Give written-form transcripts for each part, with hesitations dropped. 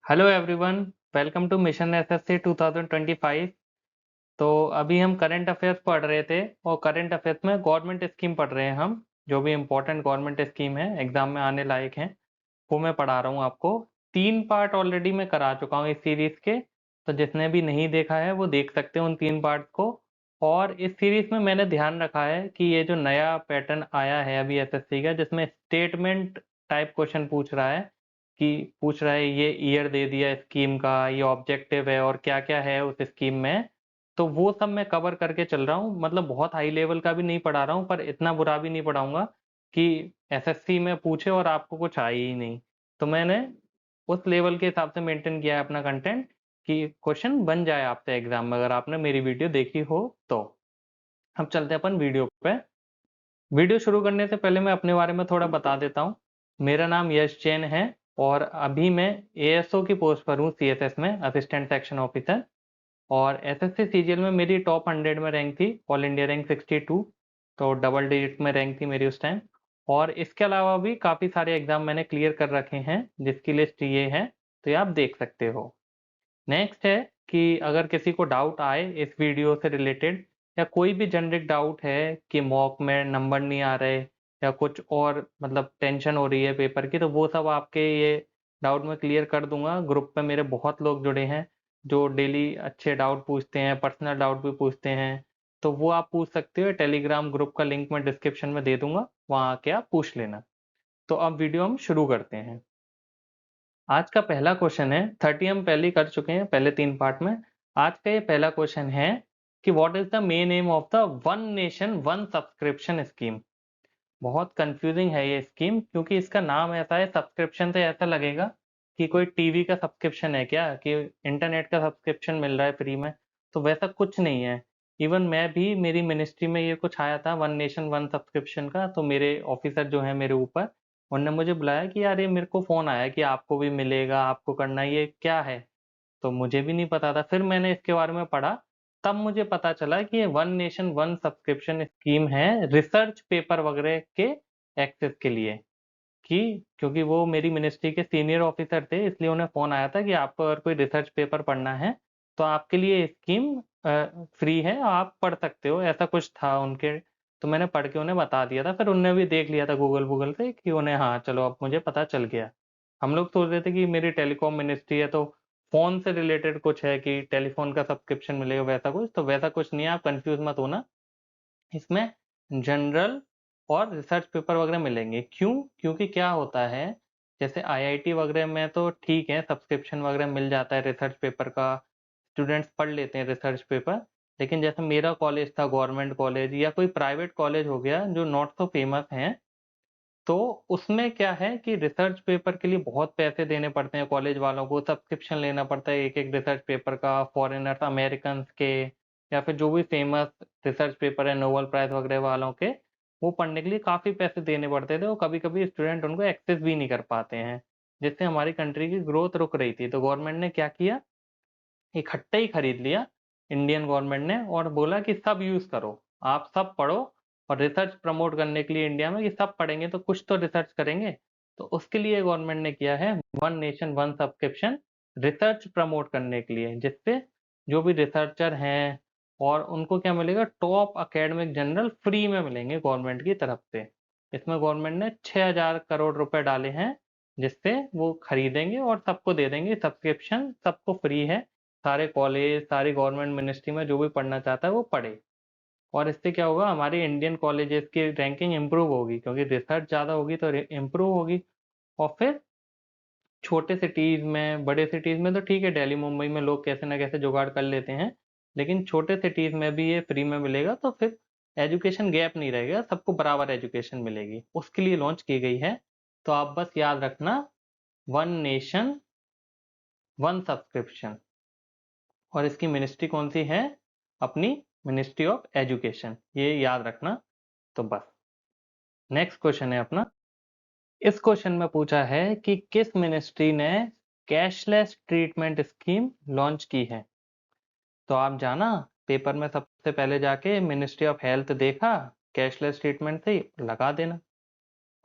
Hello everyone, welcome to mission SSC 2025। तो अभी हम करंट अफेयर्स पढ़ रहे थे और करंट अफेयर्स में गवर्नमेंट स्कीम पढ़ रहे हैं हम। जो भी इम्पोर्टेंट गवर्नमेंट स्कीम है एग्जाम में आने लायक हैं वो मैं पढ़ा रहा हूँ आपको। 3 पार्ट ऑलरेडी मैं करा चुका हूँ इस सीरीज के, तो जिसने भी नहीं देखा है वो देख सकते हैं उन 3 पार्ट को। और इस सीरीज में मैंने ध्यान रखा है कि ये जो नया पैटर्न आया है अभी एसएससी का, जिसमें स्टेटमेंट टाइप क्वेश्चन पूछ रहा है कि पूछ रहा है ये ईयर दे दिया स्कीम का, ये ऑब्जेक्टिव है और क्या क्या है उस स्कीम में। तो वो सब मैं कवर करके चल रहा हूँ, मतलब बहुत हाई लेवल का भी नहीं पढ़ा रहा हूँ पर इतना बुरा भी नहीं पढ़ाऊंगा कि एसएससी में पूछे और आपको कुछ आए ही नहीं। तो मैंने उस लेवल के हिसाब से मेंटेन किया है अपना कंटेंट कि क्वेश्चन बन जाए आपसे एग्जाम में, अगर आपने मेरी वीडियो देखी हो तो। अब चलते हैं अपन वीडियो पे। वीडियो शुरू करने से पहले मैं अपने बारे में थोड़ा बता देता हूँ। मेरा नाम यश जैन है और अभी मैं एएसओ की पोस्ट पर हूँ, सीएसएस में असिस्टेंट सेक्शन ऑफिसर। और एसएससी सीजीएल में मेरी टॉप 100 में रैंक थी, ऑल इंडिया रैंक 62। तो डबल डिजिट में रैंक थी मेरी उस टाइम। और इसके अलावा भी काफ़ी सारे एग्जाम मैंने क्लियर कर रखे हैं जिसकी लिस्ट ये है, तो ये आप देख सकते हो। नेक्स्ट है कि अगर किसी को डाउट आए इस वीडियो से रिलेटेड या कोई भी जनरिक डाउट है कि मॉक में नंबर नहीं आ रहे या कुछ और, मतलब टेंशन हो रही है पेपर की, तो वो सब आपके ये डाउट मैं क्लियर कर दूंगा। ग्रुप पे मेरे बहुत लोग जुड़े हैं जो डेली अच्छे डाउट पूछते हैं, पर्सनल डाउट भी पूछते हैं। तो वो आप पूछ सकते हो, टेलीग्राम ग्रुप का लिंक मैं डिस्क्रिप्शन में दे दूंगा, वहाँ आके आप पूछ लेना। तो अब वीडियो हम शुरू करते हैं। आज का पहला क्वेश्चन है, 30 हम पहले ही कर चुके हैं पहले 3 पार्ट में। आज का ये पहला क्वेश्चन है कि what is the main M of the one nation one subscription scheme. बहुत कंफ्यूजिंग है ये स्कीम, क्योंकि इसका नाम ऐसा है, सब्सक्रिप्शन से ऐसा लगेगा कि कोई टीवी का सब्सक्रिप्शन है क्या, कि इंटरनेट का सब्सक्रिप्शन मिल रहा है फ्री में। तो वैसा कुछ नहीं है। इवन मैं भी, मेरी मिनिस्ट्री में ये कुछ आया था वन नेशन वन सब्सक्रिप्शन का, तो मेरे ऑफिसर जो है मेरे ऊपर, उन्होंने मुझे बुलाया कि यार ये मेरे को फ़ोन आया कि आपको भी मिलेगा, आपको करना है, ये क्या है। तो मुझे भी नहीं पता था, फिर मैंने इसके बारे में पढ़ा। तब मुझे पता चला कि ये one nation one subscription scheme है रिसर्च पेपर वगैरह के एक्सेस के लिए। कि क्योंकि वो मेरी मिनिस्ट्री के सीनियर ऑफिसर थे, इसलिए उन्हें फ़ोन आया था कि आपको अगर कोई रिसर्च पेपर पढ़ना है तो आपके लिए ये स्कीम फ्री है, आप पढ़ सकते हो, ऐसा कुछ था उनके। तो मैंने पढ़ के उन्हें बता दिया था, फिर उनने भी देख लिया था गूगल गूगल से कि उन्हें, हाँ चलो अब मुझे पता चल गया। हम लोग सोच रहे थे कि मेरी टेलीकॉम मिनिस्ट्री है तो फ़ोन से रिलेटेड कुछ है कि टेलीफोन का सब्सक्रिप्शन मिलेगा, वैसा कुछ तो वैसा कुछ नहीं है, आप कंफ्यूज मत होना। इसमें जनरल और रिसर्च पेपर वगैरह मिलेंगे। क्यों? क्योंकि क्या होता है, जैसे आईआईटी वगैरह में तो ठीक है, सब्सक्रिप्शन वगैरह मिल जाता है रिसर्च पेपर का, स्टूडेंट्स पढ़ लेते हैं रिसर्च पेपर। लेकिन जैसे मेरा कॉलेज था गवर्नमेंट कॉलेज, या कोई प्राइवेट कॉलेज हो गया जो नॉट सो फेमस हैं, तो उसमें क्या है कि रिसर्च पेपर के लिए बहुत पैसे देने पड़ते हैं कॉलेज वालों को, सब्सक्रिप्शन लेना पड़ता है एक एक रिसर्च पेपर का, फॉरेनर्स अमेरिकन के, या फिर जो भी फेमस रिसर्च पेपर है नोबेल प्राइज वगैरह वालों के, वो पढ़ने के लिए काफ़ी पैसे देने पड़ते थे और कभी कभी स्टूडेंट उनको एक्सेस भी नहीं कर पाते हैं, जिससे हमारी कंट्री की ग्रोथ रुक रही थी। तो गवर्नमेंट ने क्या किया, इकट्ठे ही खरीद लिया इंडियन गवर्नमेंट ने और बोला कि सब यूज़ करो, आप सब पढ़ो। और रिसर्च प्रमोट करने के लिए इंडिया में कि सब पढ़ेंगे तो कुछ तो रिसर्च करेंगे, तो उसके लिए गवर्नमेंट ने किया है one nation one subscription, research promote करने के लिए, जिससे जो भी रिसर्चर हैं और उनको क्या मिलेगा, टॉप एकेडमिक जर्नल फ्री में मिलेंगे गवर्नमेंट की तरफ से। इसमें गवर्नमेंट ने 6000 करोड़ रुपए डाले हैं, जिससे वो खरीदेंगे और सबको दे देंगे सब्सक्रिप्शन, सबको फ्री है। सारे कॉलेज, सारी गवर्नमेंट मिनिस्ट्री में जो भी पढ़ना चाहता है वो पढ़े। और इससे क्या होगा, हमारे इंडियन कॉलेजेस की रैंकिंग इंप्रूव होगी, क्योंकि रिसर्च ज़्यादा होगी तो इंप्रूव होगी। और फिर छोटे सिटीज़ में, बड़े सिटीज़ में तो ठीक है, दिल्ली मुंबई में लोग कैसे ना कैसे जुगाड़ कर लेते हैं, लेकिन छोटे सिटीज़ में भी ये फ्री में मिलेगा तो फिर एजुकेशन गैप नहीं रहेगा, सबको बराबर एजुकेशन मिलेगी, उसके लिए लॉन्च की गई है। तो आप बस याद रखना, वन नेशन वन सब्सक्रिप्शन। और इसकी मिनिस्ट्री कौन सी है, अपनी मिनिस्ट्री ऑफ एजुकेशन, ये याद रखना। तो बस, नेक्स्ट क्वेश्चन है अपना। इस क्वेश्चन में पूछा है कि किस मिनिस्ट्री ने कैशलेस ट्रीटमेंट स्कीम लॉन्च की है। तो आप जाना पेपर में सबसे पहले जाके मिनिस्ट्री ऑफ हेल्थ देखा, कैशलेस ट्रीटमेंट से लगा देना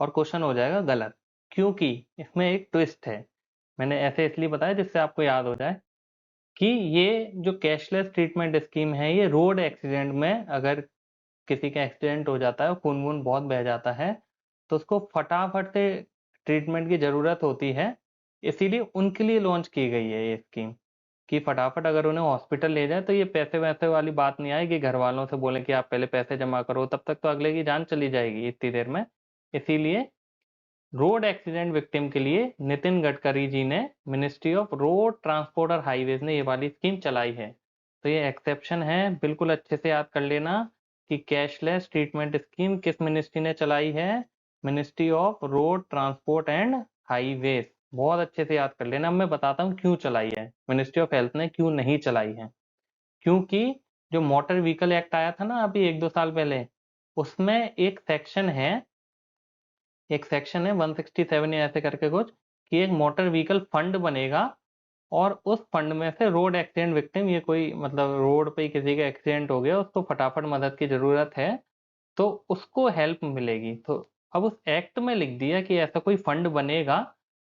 और क्वेश्चन हो जाएगा गलत, क्योंकि इसमें एक ट्विस्ट है। मैंने ऐसे इसलिए बताया जिससे आपको याद हो जाए कि ये जो कैशलेस ट्रीटमेंट स्कीम है, ये रोड एक्सीडेंट में अगर किसी का एक्सीडेंट हो जाता है, खून वून बहुत बह जाता है, तो उसको फटाफट से ट्रीटमेंट की ज़रूरत होती है। इसीलिए उनके लिए लॉन्च की गई है ये स्कीम कि फटाफट अगर उन्हें हॉस्पिटल ले जाए तो ये पैसे वैसे वाली बात नहीं आएगी, घर वालों से बोलें कि आप पहले पैसे जमा करो, तब तक तो अगले की जान चली जाएगी इतनी देर में। इसीलिए रोड एक्सीडेंट विक्टिम के लिए नितिन गडकरी जी ने, मिनिस्ट्री ऑफ रोड ट्रांसपोर्ट और हाईवेज ने ये वाली स्कीम चलाई है। तो ये एक्सेप्शन है, बिल्कुल अच्छे से याद कर लेना कि कैशलेस ट्रीटमेंट स्कीम किस मिनिस्ट्री ने चलाई है, ministry of road transport and highways. बहुत अच्छे से याद कर लेना। अब मैं बताता हूँ क्यों चलाई है, मिनिस्ट्री ऑफ हेल्थ ने क्यों नहीं चलाई है। क्योंकि जो मोटर व्हीकल एक्ट आया था ना अभी 1-2 साल पहले, उसमें एक सेक्शन है 167 या ऐसे करके कुछ, कि एक मोटर व्हीकल फंड बनेगा और उस फंड में से रोड एक्सीडेंट विक्टिम, ये कोई मतलब रोड पे ही किसी का एक्सीडेंट हो गया, उसको फटाफट मदद की जरूरत है, तो उसको हेल्प मिलेगी। तो अब उस एक्ट में लिख दिया कि ऐसा कोई फंड बनेगा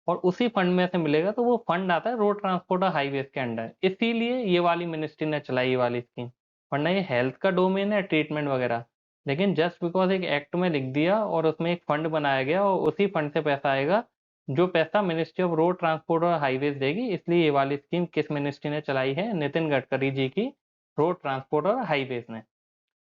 और उसी फंड में से मिलेगा, तो वो फंड आता है रोड ट्रांसपोर्ट और हाईवेज के अंडर। इसीलिए ये वाली मिनिस्ट्री ने चलाई ये वाली स्कीम, वरना ये हेल्थ का डोमेन है ट्रीटमेंट वगैरह। लेकिन जस्ट बिकॉज एक एक्ट में लिख दिया और उसमें एक फंड बनाया गया और उसी फंड से पैसा आएगा, जो पैसा मिनिस्ट्री ऑफ रोड ट्रांसपोर्ट और हाईवेज देगी। इसलिए ये वाली स्कीम किस मिनिस्ट्री ने चलाई है, नितिन गडकरी जी की रोड ट्रांसपोर्ट और हाईवेज ने।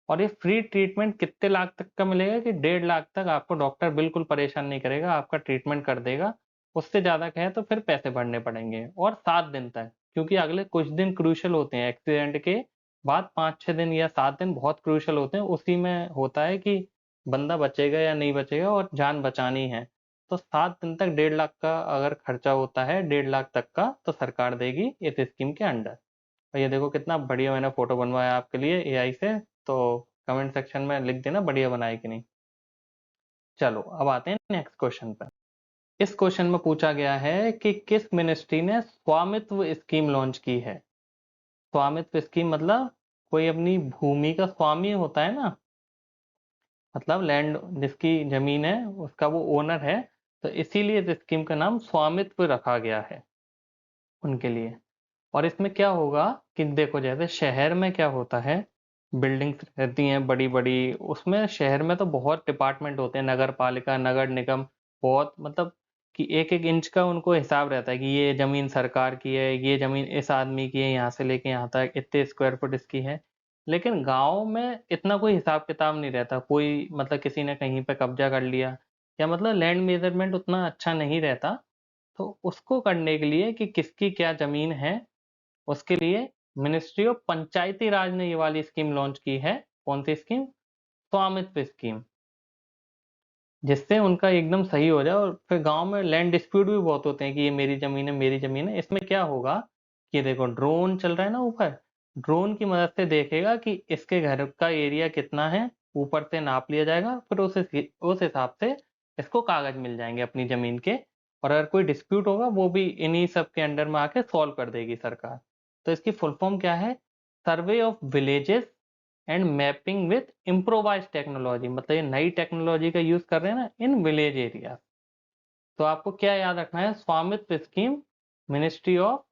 और ये फ्री ट्रीटमेंट कितने लाख तक का मिलेगा कि 1.5 लाख तक आपको डॉक्टर बिल्कुल परेशान नहीं करेगा, आपका ट्रीटमेंट कर देगा। उससे ज़्यादा कहे तो फिर पैसे भरने पड़ेंगे, और 7 दिन तक, क्योंकि अगले कुछ दिन क्रूशल होते हैं एक्सीडेंट के बाद, 5-6 दिन या 7 दिन बहुत क्रूशल होते हैं। उसी में होता है कि बंदा बचेगा या नहीं बचेगा और जान बचानी है। तो 7 दिन तक 1.5 लाख का अगर खर्चा होता है, 1.5 लाख तक का, तो सरकार देगी इस स्कीम के अंडर। और ये देखो कितना बढ़िया मैंने फोटो बनवाया आपके लिए एआई से, तो कमेंट सेक्शन में लिख देना बढ़िया बनाए कि नहीं। चलो अब आते हैं नेक्स्ट क्वेश्चन पर। इस क्वेश्चन में पूछा गया है कि किस मिनिस्ट्री ने स्वामित्व स्कीम लॉन्च की है। स्वामित्व स्कीम मतलब कोई अपनी भूमि का स्वामी होता है ना, मतलब लैंड जिसकी जमीन है उसका वो ओनर है, तो इसीलिए इस स्कीम का नाम स्वामित्व रखा गया है उनके लिए। और इसमें क्या होगा कि देखो जैसे शहर में क्या होता है, बिल्डिंग्स रहती हैं बड़ी बड़ी, उसमें शहर में तो बहुत डिपार्टमेंट होते हैं, नगर पालिका, नगर निगम, बहुत मतलब कि एक एक इंच का उनको हिसाब रहता है कि ये जमीन सरकार की है, ये जमीन इस आदमी की है, यहाँ से लेके यहाँ तक इतने स्क्वायर फुट इसकी है। लेकिन गांव में इतना कोई हिसाब किताब नहीं रहता, कोई मतलब किसी ने कहीं पे कब्जा कर लिया, या मतलब लैंड मेजरमेंट उतना अच्छा नहीं रहता। तो उसको करने के लिए कि किसकी क्या जमीन है, उसके लिए मिनिस्ट्री ऑफ पंचायती राज ने ये वाली स्कीम लॉन्च की है। कौन सी स्कीम? स्वामित्व स्कीम, जिससे उनका एकदम सही हो जाए। और फिर गांव में लैंड डिस्प्यूट भी बहुत होते हैं कि ये मेरी जमीन है, मेरी जमीन है। इसमें क्या होगा कि देखो ड्रोन चल रहा है ना ऊपर, ड्रोन की मदद से देखेगा कि इसके घर का एरिया कितना है, ऊपर से नाप लिया जाएगा, फिर उस हिसाब से इसको कागज मिल जाएंगे अपनी जमीन के। और अगर कोई डिस्प्यूट होगा वो भी इन्हीं सब के अंडर में आके सॉल्व कर देगी सरकार। तो इसकी फुल फॉर्म क्या है? Survey of villages and mapping with improvise technology, मतलब ये नई टेक्नोलॉजी का यूज कर रहे हैं ना इन विलेज एरिया। तो आपको क्या याद रखना है, स्वामित्व स्कीम मिनिस्ट्री ऑफ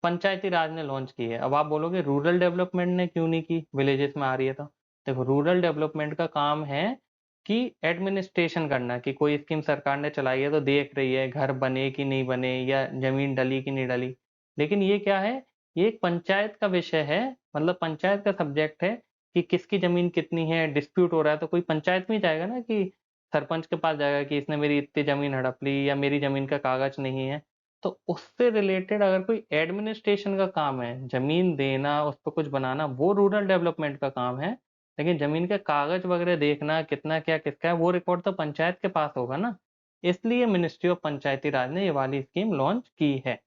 पंचायती राज ने लॉन्च की है। अब आप बोलोगे रूरल डेवलपमेंट ने क्यों नहीं की, विलेजेस में आ रही है तो। देखो रूरल डेवलपमेंट का काम है कि एडमिनिस्ट्रेशन करना, कि कोई स्कीम सरकार ने चलाई है तो देख रही है घर बने कि नहीं बने या जमीन डली कि नहीं डली। लेकिन ये क्या है, ये एक पंचायत का विषय है, मतलब पंचायत का सब्जेक्ट है कि किसकी जमीन कितनी है, डिस्प्यूट हो रहा है तो कोई पंचायत में ही जाएगा ना, कि सरपंच के पास जाएगा कि इसने मेरी इतनी जमीन हड़प ली या मेरी जमीन का कागज नहीं है। तो उससे रिलेटेड अगर कोई एडमिनिस्ट्रेशन का काम है, जमीन देना, उस पर कुछ बनाना, वो रूरल डेवलपमेंट का काम है। लेकिन जमीन के कागज वगैरह देखना कितना क्या किसका है, वो रिकॉर्ड तो पंचायत के पास होगा ना। इसलिए मिनिस्ट्री ऑफ पंचायती राज ने ये वाली स्कीम लॉन्च की है।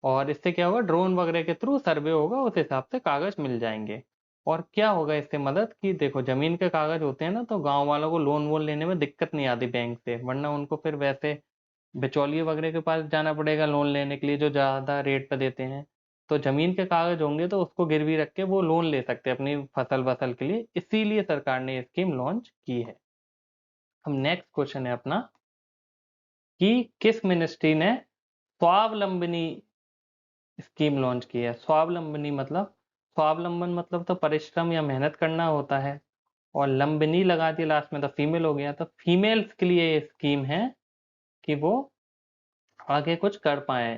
और इससे क्या होगा, ड्रोन वगैरह के थ्रू सर्वे होगा, उस हिसाब से कागज मिल जाएंगे। और क्या होगा इससे मदद, कि देखो जमीन के कागज होते हैं ना, तो गांव वालों को लोन वोन लेने में दिक्कत नहीं आती बैंक से, वरना उनको फिर वैसे बिचौलिए वगैरह के पास जाना पड़ेगा लोन लेने के लिए, जो ज़्यादा रेट पर देते हैं। तो जमीन के कागज होंगे तो उसको गिरवी रख के वो लोन ले सकते हैं अपनी फसल वसल के लिए। इसीलिए सरकार ने ये स्कीम लॉन्च की है। अब नेक्स्ट क्वेश्चन है अपना कि किस मिनिस्ट्री ने स्वावलंबनी स्कीम लॉन्च की है। स्वावलंबनी मतलब, स्वावलंबन मतलब तो परिश्रम या मेहनत करना होता है, और लंबनी लगा दी लास्ट में तो फीमेल हो गया। तो फीमेल्स के लिए ये स्कीम है कि वो आगे कुछ कर पाए,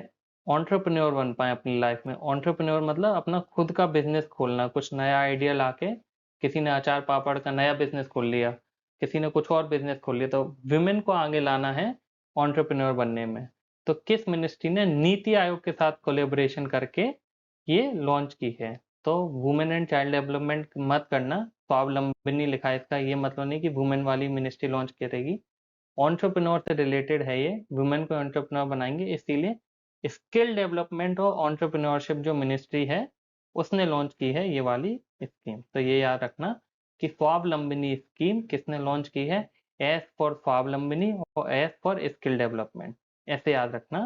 एंटरप्रेन्योर बन पाए अपनी लाइफ में। एंटरप्रेन्योर मतलब अपना खुद का बिजनेस खोलना, कुछ नया आइडिया लाके। किसी ने अचार पापड़ का नया बिजनेस खोल लिया, किसी ने कुछ और बिजनेस खोल लिया, तो विमेन को आगे लाना है एंटरप्रेन्योर बनने में। तो किस मिनिस्ट्री ने नीति आयोग के साथ कोलेबोरेशन करके ये लॉन्च की है? तो वुमेन एंड चाइल्ड डेवलपमेंट मत करना, स्वावलंबनी लिखा है, इसका ये मतलब नहीं कि वुमेन वाली मिनिस्ट्री लॉन्च करेगी। एंटरप्रेन्योर से रिलेटेड है ये, वुमेन को एंटरप्रेन्योर बनाएंगे, इसीलिए स्किल डेवलपमेंट और एंटरप्रेन्योरशिप जो मिनिस्ट्री है उसने लॉन्च की है ये वाली स्कीम। तो ये याद रखना कि स्वावलंबनी स्कीम किसने लॉन्च की है? एस फॉर स्वावलंबनी और एस फॉर स्किल डेवलपमेंट। ऐसे याद रखना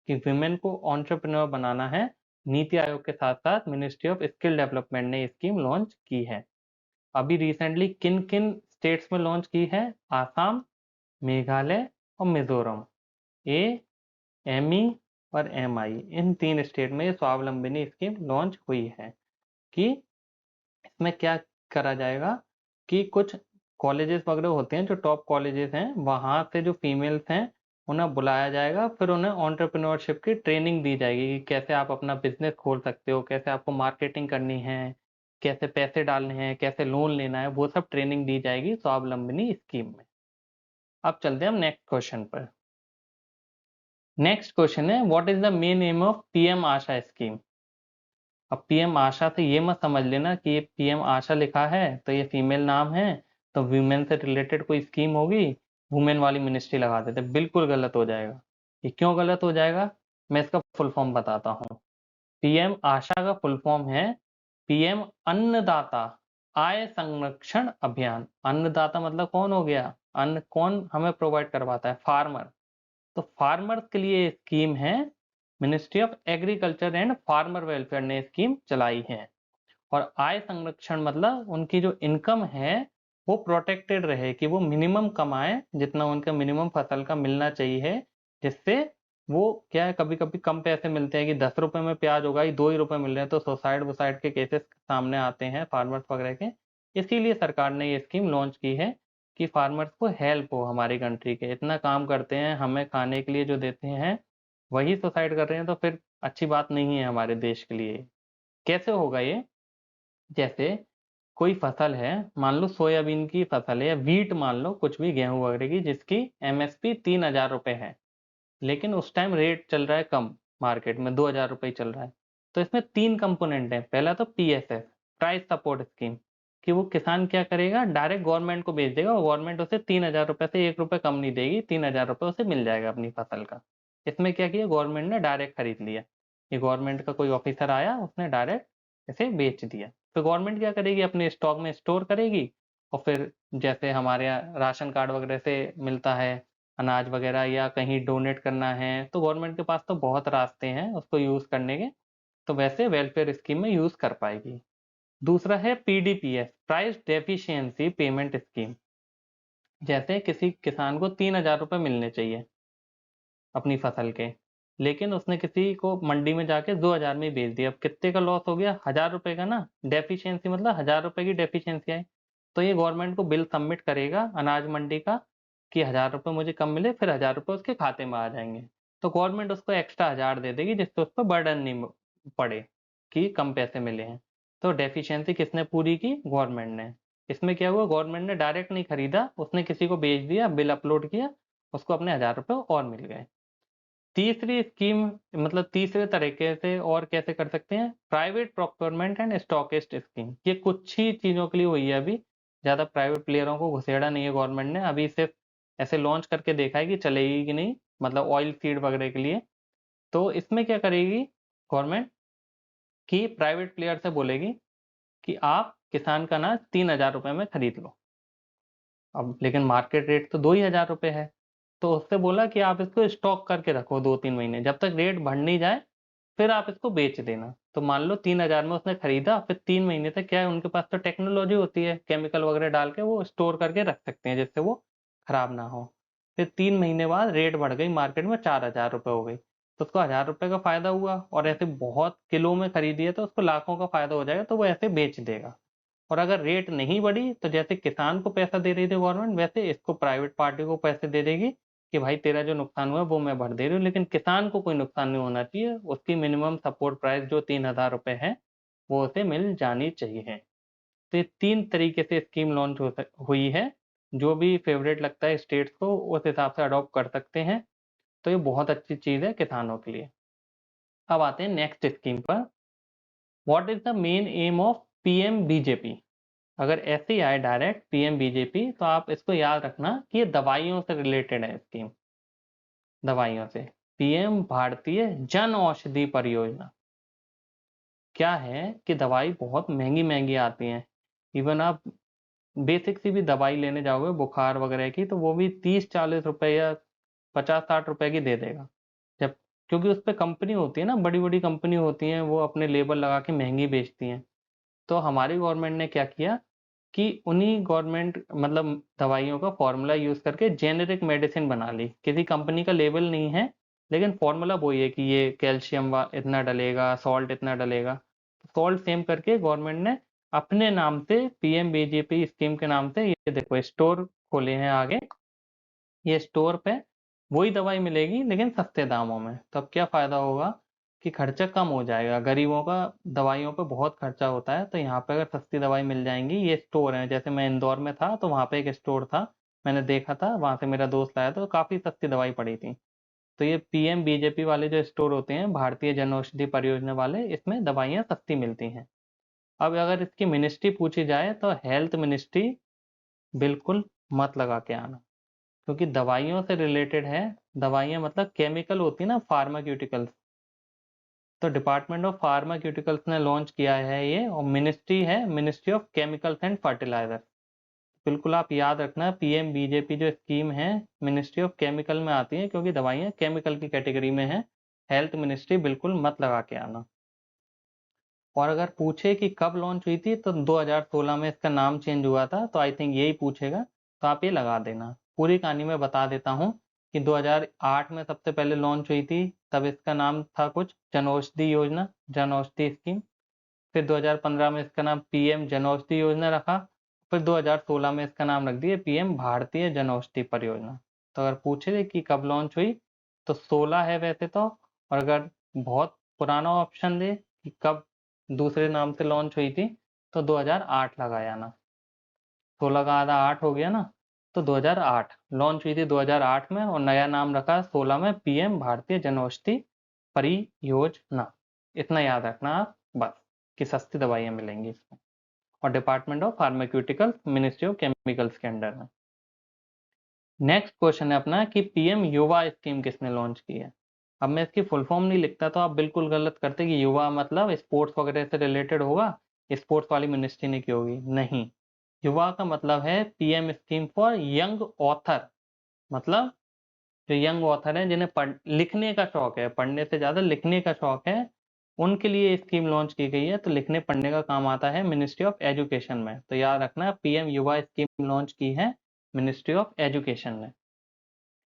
कि वुमेन को एंटरप्रेन्योर बनाना है, नीति आयोग के साथ साथ मिनिस्ट्री ऑफ स्किल डेवलपमेंट ने स्कीम लॉन्च की है। अभी रिसेंटली किन किन स्टेट्स में लॉन्च की है? आसाम, मेघालय और मिजोरम। ए, एमई और एमआई, इन 3 स्टेट में स्वावलंबनी स्कीम लॉन्च हुई है। कि इसमें क्या करा जाएगा कि कुछ कॉलेजेस वगैरह होते हैं जो टॉप कॉलेजेस हैं, वहाँ से जो फीमेल्स हैं उन्हें बुलाया जाएगा, फिर उन्हें एंटरप्रेन्योरशिप की ट्रेनिंग दी जाएगी कि कैसे आप अपना बिजनेस खोल सकते हो, कैसे आपको मार्केटिंग करनी है, कैसे पैसे डालने हैं, कैसे लोन लेना है, वो सब ट्रेनिंग दी जाएगी स्वावलंबनी स्कीम में। अब चलते हैं हम नेक्स्ट क्वेश्चन पर। नेक्स्ट क्वेश्चन है, what is the main M of PM Asha scheme? अब पीएम आशा से ये मत समझ लेना कि ये पीएम आशा लिखा है तो ये फीमेल नाम है, तो वुमेन से रिलेटेड कोई स्कीम होगी, वुमेन वाली मिनिस्ट्री लगा देते, बिल्कुल गलत हो जाएगा। ये क्यों गलत हो जाएगा? मैं इसका फुल फॉर्म बताता हूँ। पीएम आशा का फुल फॉर्म है पीएम अन्नदाता आय संरक्षण अभियान। अन्नदाता मतलब कौन हो गया? अन्न कौन हमें प्रोवाइड करवाता है? फार्मर। तो फार्मर्स के लिए स्कीम है, ministry of agriculture and farmer welfare ने स्कीम चलाई है। और आय संरक्षण मतलब उनकी जो इनकम है वो प्रोटेक्टेड रहे, कि वो मिनिमम कमाए जितना उनका मिनिमम फसल का मिलना चाहिए, जिससे वो क्या है, कभी कभी कम पैसे मिलते हैं कि 10 रुपए में प्याज होगा, 2 ही रुपए मिल रहे हैं, तो सुसाइड वुसाइड के केसेस सामने आते हैं फार्मर्स वगैरह के। इसीलिए सरकार ने ये स्कीम लॉन्च की है कि फार्मर्स को हेल्प हो। हमारी कंट्री के इतना काम करते हैं, हमें खाने के लिए जो देते हैं वही सुसाइड कर रहे हैं, तो फिर अच्छी बात नहीं है हमारे देश के लिए। कैसे होगा ये? जैसे कोई फसल है, मान लो सोयाबीन की फसल है, या वीट मान लो, कुछ भी गेहूं वगैरह की, जिसकी एमएसपी 3,000 रुपए है, लेकिन उस टाइम रेट चल रहा है कम, मार्केट में 2,000 रुपए चल रहा है। तो इसमें 3 कंपोनेंट है। पहला तो पीएसएफ, प्राइस सपोर्ट स्कीम, कि वो किसान क्या करेगा, डायरेक्ट गवर्नमेंट को बेच देगा और गवर्नमेंट उसे 3,000 रुपए से 1 रुपए कम नहीं देगी, 3,000 रुपए उसे मिल जाएगा अपनी फसल का। इसमें क्या किया, गवर्नमेंट ने डायरेक्ट खरीद लिया। ये गवर्नमेंट का कोई ऑफिसर आया, उसने डायरेक्ट इसे बेच दिया। तो गवर्नमेंट क्या करेगी, अपने स्टॉक में स्टोर करेगी, और फिर जैसे हमारे यहाँ राशन कार्ड वगैरह से मिलता है अनाज वगैरह, या कहीं डोनेट करना है, तो गवर्नमेंट के पास तो बहुत रास्ते हैं उसको यूज करने के, तो वैसे वेलफेयर स्कीम में यूज कर पाएगी। दूसरा है पीडीपीएस, प्राइस डेफिशिएंसी पेमेंट स्कीम। जैसे किसी किसान को 3,000 रुपए मिलने चाहिए अपनी फसल के, लेकिन उसने किसी को मंडी में जाके 2,000 में ही बेच दिया। अब कितने का लॉस हो गया? 1,000 रुपए का ना। डेफिशिएंसी मतलब 1,000 रुपए की डेफिशिएंसी आई, तो ये गवर्नमेंट को बिल सबमिट करेगा अनाज मंडी का कि 1,000 रुपए मुझे कम मिले, फिर 1,000 रुपए उसके खाते में आ जाएंगे। तो गवर्नमेंट उसको एक्स्ट्रा 1,000 दे देगी, जिससे उस पर बर्डन नहीं पड़े कि कम पैसे मिले हैं। तो डेफिशिएंसी किसने पूरी की? गवर्नमेंट ने। इसमें क्या हुआ, गवर्नमेंट ने डायरेक्ट नहीं खरीदा, उसने किसी को बेच दिया, बिल अपलोड किया, उसको अपने 1,000 रुपए और मिल गए। तीसरी स्कीम, मतलब तीसरे तरीके से और कैसे कर सकते हैं, private procurement and stockist scheme. ये कुछ ही चीजों के लिए हुई है, अभी ज्यादा प्राइवेट प्लेयरों को घुसेड़ा नहीं है गवर्नमेंट ने, अभी सिर्फ ऐसे लॉन्च करके देखा है कि चलेगी कि नहीं, मतलब ऑयल सीड वगैरह के लिए। तो इसमें क्या करेगी गवर्नमेंट, कि प्राइवेट प्लेयर से बोलेगी कि आप किसान का अनाज 3,000 रुपए में खरीद लो। अब लेकिन मार्केट रेट तो 2,000 रुपए है, तो उससे बोला कि आप इसको स्टॉक करके रखो 2-3 महीने, जब तक रेट बढ़ नहीं जाए फिर आप इसको बेच देना। तो मान लो 3,000 में उसने खरीदा, फिर 3 महीने तक क्या है, उनके पास तो टेक्नोलॉजी होती है, केमिकल वगैरह डाल के वो स्टोर करके रख सकते हैं जिससे वो खराब ना हो। फिर 3 महीने बाद रेट बढ़ गई, मार्केट में 4,000 रुपए हो गई, तो उसको 1000 रुपये का फायदा हुआ, और ऐसे बहुत किलो में खरीदी है तो उसको लाखों का फायदा हो जाएगा, तो वो ऐसे बेच देगा। और अगर रेट नहीं बढ़ी तो जैसे किसान को पैसा दे रही थी गवर्नमेंट, वैसे इसको प्राइवेट पार्टी को पैसे दे देगी कि भाई तेरा जो नुकसान हुआ वो मैं भर दे रही हूँ, लेकिन किसान को कोई नुकसान नहीं होना चाहिए। उसकी मिनिमम सपोर्ट प्राइस जो 3000 रुपये है वो उसे मिल जानी चाहिए। तो ये 3 तरीके से स्कीम लॉन्च हुई है। जो भी फेवरेट लगता है स्टेट्स को उस हिसाब से अडॉप्ट कर सकते हैं। तो ये बहुत अच्छी चीज़ है किसानों के लिए। अब आते हैं नेक्स्ट स्कीम पर। What is the main M of PM BJP? अगर ऐसे ही आए डायरेक्ट पीएम बीजेपी तो आप इसको याद रखना कि ये दवाइयों से रिलेटेड है स्कीम। दवाइयों से, पीएम भारतीय जन औषधि परियोजना। क्या है कि दवाई बहुत महंगी महंगी आती हैं। इवन आप बेसिक सी भी दवाई लेने जाओगे बुखार वगैरह की, तो वो भी 30-40 रुपए या 50-60 रुपए की दे देगा। जब क्योंकि उस पर कंपनी होती है ना, बड़ी बड़ी कंपनी होती हैं, वो अपने लेबल लगा के महंगी बेचती हैं। तो हमारी गवर्नमेंट ने क्या किया कि उन्हीं गवर्नमेंट मतलब दवाइयों का फॉर्मूला यूज करके जेनेरिक मेडिसिन बना ली। किसी कंपनी का लेबल नहीं है, लेकिन फॉर्मूला वही है कि ये कैल्शियम इतना डलेगा, सॉल्ट इतना डलेगा। सॉल्ट सेम करके गवर्नमेंट ने अपने नाम से पीएम बीजेपी स्कीम के नाम से ये देखो स्टोर खोले हैं आगे। ये स्टोर पे वही दवाई मिलेगी लेकिन सस्ते दामों में। तो अब क्या फ़ायदा होगा कि खर्चा कम हो जाएगा। गरीबों का दवाइयों पे बहुत खर्चा होता है, तो यहाँ पे अगर सस्ती दवाई मिल जाएंगी। ये स्टोर है, जैसे मैं इंदौर में था तो वहाँ पे एक स्टोर था, मैंने देखा था, वहाँ से मेरा दोस्त लाया तो काफ़ी सस्ती दवाई पड़ी थी। तो ये पीएम बीजेपी वाले जो स्टोर होते हैं, भारतीय जन औषधि परियोजना वाले, इसमें दवाइयाँ सस्ती मिलती हैं। अब अगर इसकी मिनिस्ट्री पूछी जाए तो हेल्थ मिनिस्ट्री बिल्कुल मत लगा के आना, क्योंकि दवाइयों से रिलेटेड है। दवाइयाँ मतलब केमिकल होती है ना, फार्माक्यूटिकल्स। तो डिपार्टमेंट ऑफ फार्माक्यूटिकल्स ने लॉन्च किया है ये, और मिनिस्ट्री है ministry of chemicals and fertiliser. बिल्कुल आप याद रखना, पीएम बीजेपी जो स्कीम है मिनिस्ट्री ऑफ केमिकल में आती है, क्योंकि दवाइयाँ केमिकल की कैटेगरी में है। हेल्थ मिनिस्ट्री बिल्कुल मत लगा के आना। और अगर पूछे कि कब लॉन्च हुई थी तो 2016 में इसका नाम चेंज हुआ था, तो आई थिंक यही पूछेगा, तो आप ये लगा देना। पूरी कहानी मैं बता देता हूँ कि 2008 में सबसे पहले लॉन्च हुई थी, तब इसका नाम था कुछ जनौषधि योजना, जनौषधि स्कीम। फिर 2015 में इसका नाम पीएम जनौषधि योजना रखा। फिर 2016 में इसका नाम रख दिया पीएम भारतीय जनौषधि परियोजना। तो अगर पूछे कि कब लॉन्च हुई तो 16 है वैसे तो, और अगर बहुत पुराना ऑप्शन दे कि कब दूसरे नाम से लॉन्च हुई थी तो 2008 लगाया ना। 16 का आधा 8 हो गया ना, तो 2008 लॉन्च हुई थी 2008 में, और नया नाम रखा 16 में पीएम भारतीय जनौषधि परियोजना। इतना याद रखना आप बस, कि सस्ती दवाइयाँ मिलेंगी इसमें, और department of pharmaceuticals ministry of chemicals के अंडर में। नेक्स्ट क्वेश्चन है अपना कि पीएम युवा स्कीम किसने लॉन्च की है? अब मैं इसकी फुल फॉर्म नहीं लिखता तो आप बिल्कुल गलत करते कि युवा मतलब स्पोर्ट्स वगैरह से रिलेटेड होगा, स्पोर्ट्स वाली मिनिस्ट्री ने की होगी, नहीं। युवा का मतलब है PM scheme for young author. मतलब जो यंग ऑथर हैं, जिन्हें लिखने का शौक है, पढ़ने से ज़्यादा लिखने का शौक है, उनके लिए स्कीम लॉन्च की गई है। तो लिखने पढ़ने का काम आता है मिनिस्ट्री ऑफ एजुकेशन में। तो याद रखना, पीएम युवा स्कीम लॉन्च की है मिनिस्ट्री ऑफ एजुकेशन ने।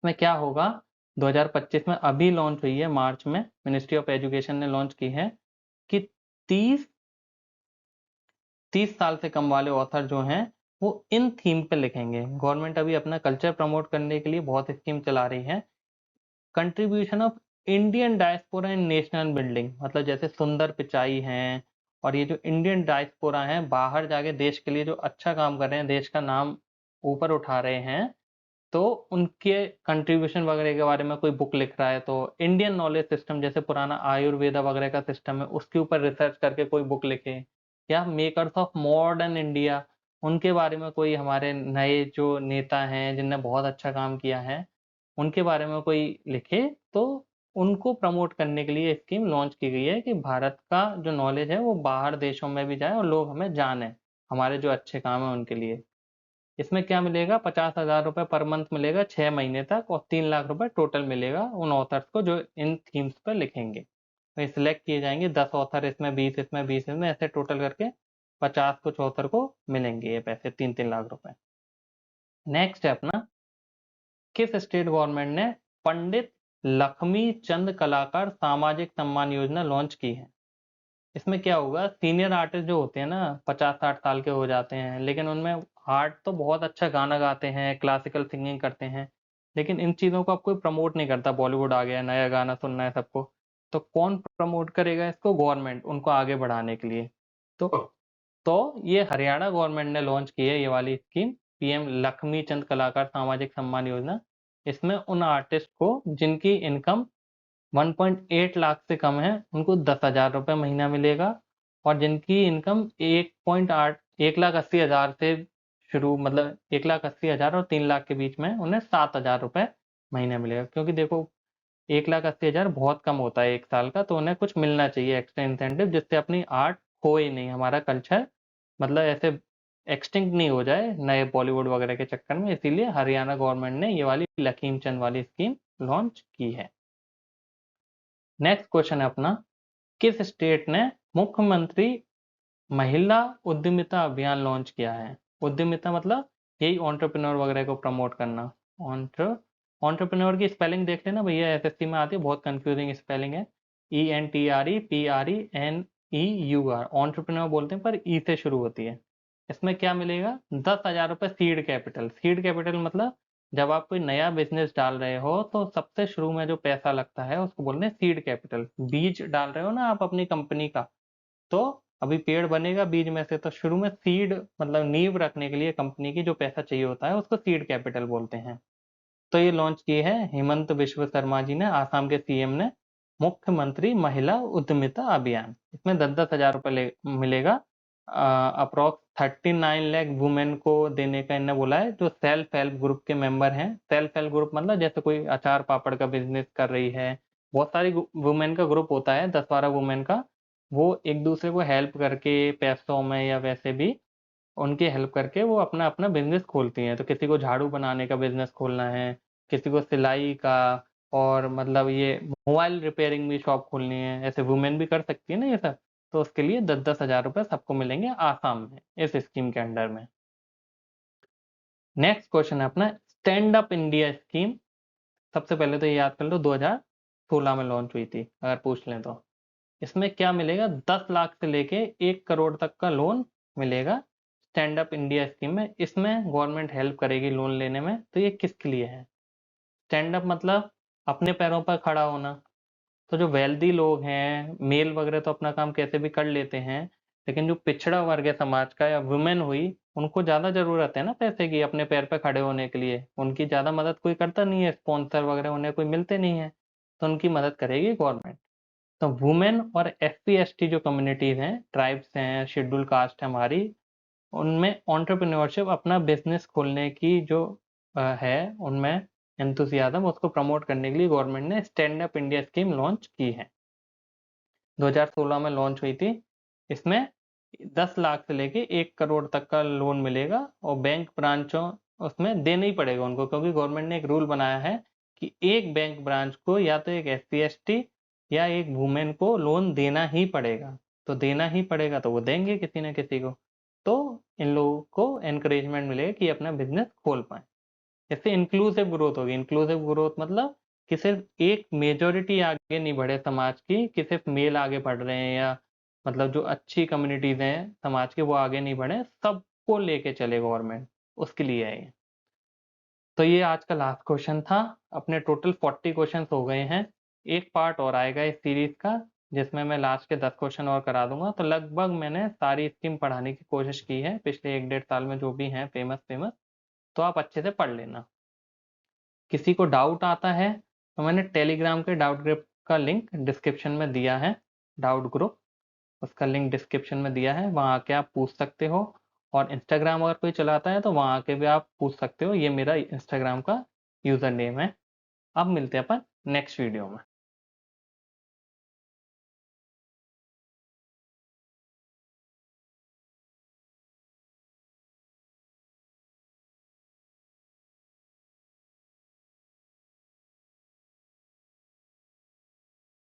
में क्या होगा, 2025 में अभी लॉन्च हुई है मार्च में, मिनिस्ट्री ऑफ एजुकेशन ने लॉन्च की है कि 30 साल से कम वाले ऑथर जो हैं वो इन थीम पे लिखेंगे। गवर्नमेंट अभी अपना कल्चर प्रमोट करने के लिए बहुत स्कीम चला रही है। Contribution of Indian diaspora in national building, मतलब जैसे सुंदर पिचाई हैं, और ये जो इंडियन डायस्पोरा हैं बाहर जाके देश के लिए जो अच्छा काम कर रहे हैं, देश का नाम ऊपर उठा रहे हैं, तो उनके कंट्रीब्यूशन वगैरह के बारे में कोई बुक लिख रहा है, तो इंडियन नॉलेज सिस्टम जैसे पुराना आयुर्वेदा वगैरह का सिस्टम है, उसके ऊपर रिसर्च करके कोई बुक लिखे। या मेकर्स ऑफ मॉडर्न इंडिया, उनके बारे में कोई हमारे नए जो नेता हैं जिनने बहुत अच्छा काम किया है, उनके बारे में कोई लिखे, तो उनको प्रमोट करने के लिए स्कीम लॉन्च की गई है कि भारत का जो नॉलेज है वो बाहर देशों में भी जाए और लोग हमें जाने, हमारे जो अच्छे काम है उनके लिए। इसमें क्या मिलेगा, 50,000 रुपये पर मंथ मिलेगा 6 महीने तक, और 3 लाख रुपए टोटल मिलेगा उन ऑथर्स को जो इन थीम्स पर लिखेंगे। तो सिलेक्ट किए जाएंगे 10 ऑथर, इसमें 20, इसमें 20, इसमें ऐसे टोटल करके 50 कुछ ऑथर को मिलेंगे ये पैसे, 3-3 लाख रुपए। नेक्स्ट है अपना, किस स्टेट गवर्नमेंट ने पंडित लक्ष्मी चंद कलाकार सामाजिक सम्मान योजना लॉन्च की है। इसमें क्या होगा, सीनियर आर्टिस्ट जो होते हैं ना 50-60 साल के हो जाते हैं, लेकिन उनमें हार्ट तो बहुत अच्छा गाना गाते हैं, क्लासिकल सिंगिंग करते हैं, लेकिन इन चीज़ों को अब कोई प्रमोट नहीं करता। बॉलीवुड आ गया, नया गाना सुनना है सबको, तो कौन प्रमोट करेगा इसको? गवर्नमेंट, उनको आगे बढ़ाने के लिए। तो ये हरियाणा गवर्नमेंट ने लॉन्च की है ये वाली स्कीम, पीएम लक्ष्मी चंद कलाकार सामाजिक सम्मान योजना। इसमें उन आर्टिस्ट को जिनकी इनकम 1.8 लाख से कम है उनको 10,000 रुपये महीना मिलेगा, और जिनकी इनकम 1,80,000 से शुरू, मतलब 1,80,000 और 3 लाख के बीच में, उन्हें 7,000 रुपये महीना मिलेगा। क्योंकि देखो 1,80,000 बहुत कम होता है एक साल का, तो उन्हें कुछ मिलना चाहिए एक्स्ट्रा इंसेंटिव, जिससे अपनी आर्ट खोए नहीं, हमारा कल्चर मतलब ऐसे एक्सटिंक्ट नहीं हो जाए नए बॉलीवुड वगैरह के चक्कर में। इसीलिए हरियाणा गवर्नमेंट ने ये वाली लकीमचंद वाली स्कीम लॉन्च की है। नेक्स्ट क्वेश्चन है अपना, किस स्टेट ने मुख्यमंत्री महिला उद्यमिता अभियान लॉन्च किया है? उद्यमिता मतलब यही एंटरप्रेन्योर वगैरह को प्रमोट करना। एंटरप्रेन्योर की स्पेलिंग देख लेना भैया, एसएससी में आती है, बहुत कंफ्यूजिंग स्पेलिंग है। ENTREPRENEUR, एंटरप्रेन्योर बोलते हैं पर ई से शुरू होती है। इसमें क्या मिलेगा? 10,000 रुपये सीड कैपिटल। सीड कैपिटल मतलब जब आप कोई नया बिजनेस डाल रहे हो तो सबसे शुरू में जो पैसा लगता है उसको बोलते हैं सीड कैपिटल। बीज डाल रहे हो ना आप अपनी कंपनी का, तो अभी पेड़ बनेगा बीज में से, तो शुरू में सीड मतलब नींव रखने के लिए कंपनी की जो पैसा चाहिए होता है उसको सीड कैपिटल बोलते हैं। तो ये लॉन्च किए हैं हेमंत बिश्व शर्मा जी ने, आसाम के सीएम ने, मुख्यमंत्री महिला उद्यमिता अभियान। इसमें 10,000 रुपये मिलेगा। अप्रोक्स 39 लाख वुमेन को देने का इन्होंने बोला है, जो सेल्फ हेल्प ग्रुप के मेंबर हैं। सेल्फ हेल्प ग्रुप मतलब जैसे कोई अचार पापड़ का बिजनेस कर रही है, बहुत सारी वुमेन का ग्रुप होता है, 10-12 वुमेन का, वो एक दूसरे को हेल्प करके पैसों में या वैसे भी उनकी हेल्प करके वो अपना अपना बिजनेस खोलती हैं। तो किसी को झाड़ू बनाने का बिजनेस खोलना है, किसी को सिलाई का, और मतलब ये मोबाइल रिपेयरिंग भी शॉप खोलनी है, ऐसे वुमेन भी कर सकती है ना ये सब। तो उसके लिए 10-10 हज़ार रुपये सबको मिलेंगे आसाम में इस स्कीम के अंडर में। नेक्स्ट क्वेश्चन है अपना, स्टैंड अप इंडिया स्कीम। सबसे पहले तो ये याद कर लो 2016 में लॉन्च हुई थी, अगर पूछ लें तो। इसमें क्या मिलेगा? 10 लाख से लेके 1 करोड़ तक का लोन मिलेगा स्टैंड अप इंडिया स्कीम में। इसमें गवर्नमेंट हेल्प करेगी लोन लेने में। तो ये किसके लिए है? स्टैंड अप मतलब अपने पैरों पर खड़ा होना। तो जो वेल्दी लोग हैं, मेल वगैरह तो अपना काम कैसे भी कर लेते हैं, लेकिन जो पिछड़ा वर्ग है समाज का या वुमेन हुई, उनको ज़्यादा ज़रूरत है ना पैसे की अपने पैर पे खड़े होने के लिए। उनकी ज़्यादा मदद कोई करता नहीं है, स्पॉन्सर वगैरह उन्हें कोई मिलते नहीं है, तो उनकी मदद करेगी गवर्नमेंट। तो वुमेन और SC ST जो कम्युनिटीज़ हैं, ट्राइब्स हैं, शेड्यूल कास्ट है हमारी, उनमें एंटरप्रेन्योरशिप, अपना बिजनेस खोलने की जो है उनमें एंथुसियाज्म, उसको प्रमोट करने के लिए गवर्नमेंट ने stand up India scheme launch की है। 2016 में लॉन्च हुई थी। इसमें 10 लाख से लेके 1 करोड़ तक का लोन मिलेगा, और बैंक ब्रांचों उसमें देना ही पड़ेगा उनको, क्योंकि गवर्नमेंट ने एक रूल बनाया है कि एक बैंक ब्रांच को या तो एक SC ST या एक वुमेन को लोन देना ही पड़ेगा। तो देना ही पड़ेगा तो वो देंगे किसी न किसी को, तो इन लोगों को एनकरेजमेंट मिलेगा कि अपना बिजनेस खोल पाए। इससे इंक्लूसिव ग्रोथ होगी। इंक्लूसिव ग्रोथ मतलब कि सिर्फ एक मेजोरिटी आगे नहीं बढ़े समाज की, कि सिर्फ मेल आगे बढ़ रहे हैं, या मतलब जो अच्छी कम्युनिटीज हैं समाज के वो आगे नहीं बढ़े, सबको लेके चले गवर्नमेंट, उसके लिए है ये। तो ये आज का लास्ट क्वेश्चन था। अपने टोटल 40 क्वेश्चन हो गए हैं। एक पार्ट और आएगा इस सीरीज का, जिसमें मैं लास्ट के 10 क्वेश्चन और करा दूंगा। तो लगभग मैंने सारी स्कीम पढ़ाने की कोशिश की है पिछले 1-1.5 साल में, जो भी हैं फेमस फेमस, तो आप अच्छे से पढ़ लेना। किसी को डाउट आता है तो मैंने टेलीग्राम के डाउट ग्रुप का लिंक डिस्क्रिप्शन में दिया है। डाउट ग्रुप, उसका लिंक डिस्क्रिप्शन में दिया है, वहाँ आके आप पूछ सकते हो। और इंस्टाग्राम अगर कोई चलाता है तो वहाँ आके भी आप पूछ सकते हो। ये मेरा इंस्टाग्राम का यूज़र नेम है। अब मिलते हैं अपन नेक्स्ट वीडियो में।